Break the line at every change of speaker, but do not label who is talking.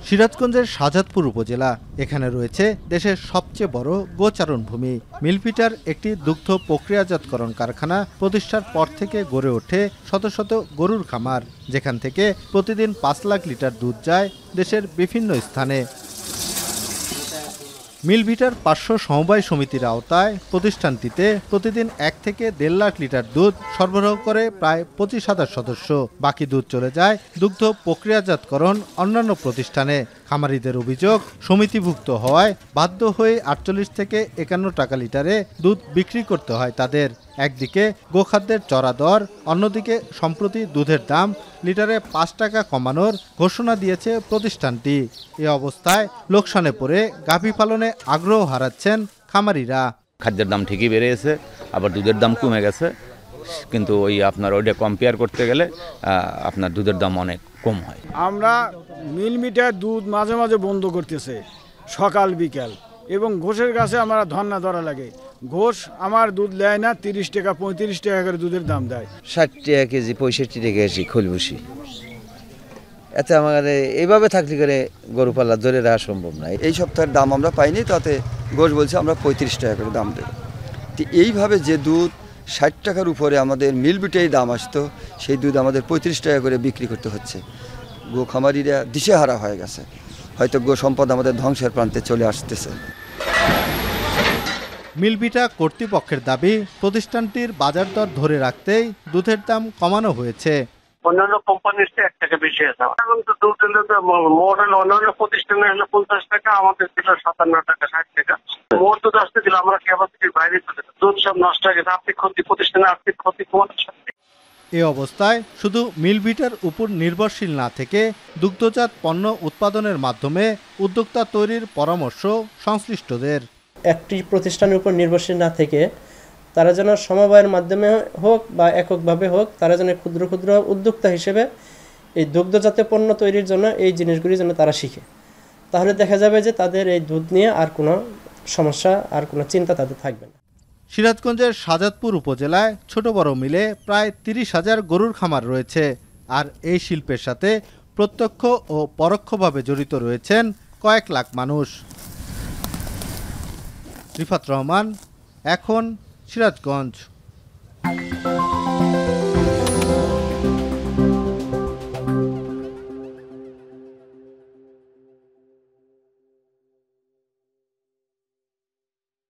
সিরাজগঞ্জের শাহজাদপুর উপজেলা। এখানে রয়েছে দেশের সবচেয়ে বড় গোচারণ ভূমি। মিলপিটার একটি দুগ্ধ প্রক্রিয়াজাতকরণ কারখানা প্রতিষ্ঠার পর থেকে গড়ে ওঠে শত শত গরুর খামার, যেখান থেকে প্রতিদিন ৫ লাখ লিটার দুধ যায় দেশের বিভিন্ন স্থানে। মিলভিটার ৫০০ সমবায় সমিতির আওতায় প্রতিষ্ঠানটিতে প্রতিদিন ১ থেকে ১.৫ লাখ লিটার দুধ সরবরাহ করে প্রায় ২৫,০০০ সদস্য। বাকি দুধ চলে যায় দুগ্ধ প্রক্রিয়াজাতকরণ অন্যান্য প্রতিষ্ঠানে। খামারিদের অভিযোগ, সমিতিভুক্ত হওয়ায় বাধ্য হয়ে ৪৮ থেকে ৫১ টাকা লিটারে দুধ বিক্রি করতে হয় তাদের। একদিকে গোখাদ্যের চড়া দর, অন্যদিকে সম্প্রতি দুধের দাম লিটারে ৫ টাকা কমানোর ঘোষণা দিয়েছে প্রতিষ্ঠানটি। এ অবস্থায় লোকসানে পড়ে গাভী পালনে আগ্রহ হারাচ্ছেন খামারিরা।
খাদ্যের দাম ঠিকই বেড়েছে, আবার দুধের দাম কমে গেছে, কিন্তু আপনার ওইটা কম্পেয়ার করতে গেলে আপনার দুধের দাম অনেক কম হয়।
আমরা মিলমিটার দুধ মাঝে মাঝে বন্ধ করতেছে সকাল বিকাল, এবং ঘোষের কাছে আমরা ধর্না ধরা লাগে। ঘোষ আমার দুধ নেয় না, ৩০ টাকা ৩৫ টাকা করে দুধের দাম দেয়।
৬০ টাকা কেজি ৬৫ টাকা কেজি খোল বসি। এতে আমাদের এইভাবে থাকলে করে গরু পালা ধরে রাখা সম্ভব নয়।
এই সপ্তাহের দাম আমরা পাইনি, তাতে ঘোষ বলছে আমরা ৩৫ টাকা করে দাম দেব। তো এইভাবে যে দুধ ৬০ টাকার উপরে আমাদের মিলবিটেই দাম আসতো, সেই দুধ আমাদের ৩৫ টাকা করে বিক্রি করতে হচ্ছে। গো খামারিরা দিশেহারা হয়ে গেছে, হয়তো গো সম্পদ আমাদের ধ্বংসের প্রান্তে চলে আসতেছে।
মিলভিটা কর্তৃপক্ষের দাবি, প্রতিষ্ঠানটির বাজার দর ধরে রাখতেই দুধের দাম কমানো হয়েছে।
অন্যান্য কোম্পানির চেয়ে ১ টাকা বেশি আছে। এখন তো দুধ হলে মোট অন্যান্য প্রতিষ্ঠানে হলে ৫০ টাকা, আমাদের ছিল ৫৭ টাকা ৬০ টাকা। মোট দুধ আসতে দিলে আমরা ক্যাপাসিটির বাইরে চলে যাই। দুধ সব নষ্ট হয়ে গেছে, আর্থিক ক্ষতি, প্রতিষ্ঠানের আর্থিক ক্ষতি কমাতে।
এ অবস্থায় শুধু মিলভিটার উপর নির্ভরশীল না থেকে দুগ্ধজাত পণ্য উৎপাদনের মাধ্যমে উদ্যোক্তা তৈরির পরামর্শ সংশ্লিষ্টদের।
একটি প্রতিষ্ঠানের উপর নির্ভরশীল না থেকে তারা যেন সমবায়ের মাধ্যমে হোক বা এককভাবে হোক, তারা যেন ক্ষুদ্র ক্ষুদ্র উদ্যোক্তা হিসেবে এই দুগ্ধজাত পণ্য তৈরির জন্য এই জিনিসগুলি যেন তারা শিখে। তাহলে দেখা যাবে যে তাদের এই দুধ নিয়ে আর কোনো সমস্যা, আর কোনো চিন্তা তাদের থাকবে না।
সিরাজগঞ্জের শাহজাদপুর উপজেলায় ছোট বড় মিলে প্রায় ৩০,০০০ গরুর খামার রয়েছে। আর এই শিল্পের সাথে প্রত্যক্ষ ও পরোক্ষভাবে জড়িত রয়েছেন কয়েক লাখ মানুষ। রিফাত রহমান, এখন সিরাজগঞ্জ।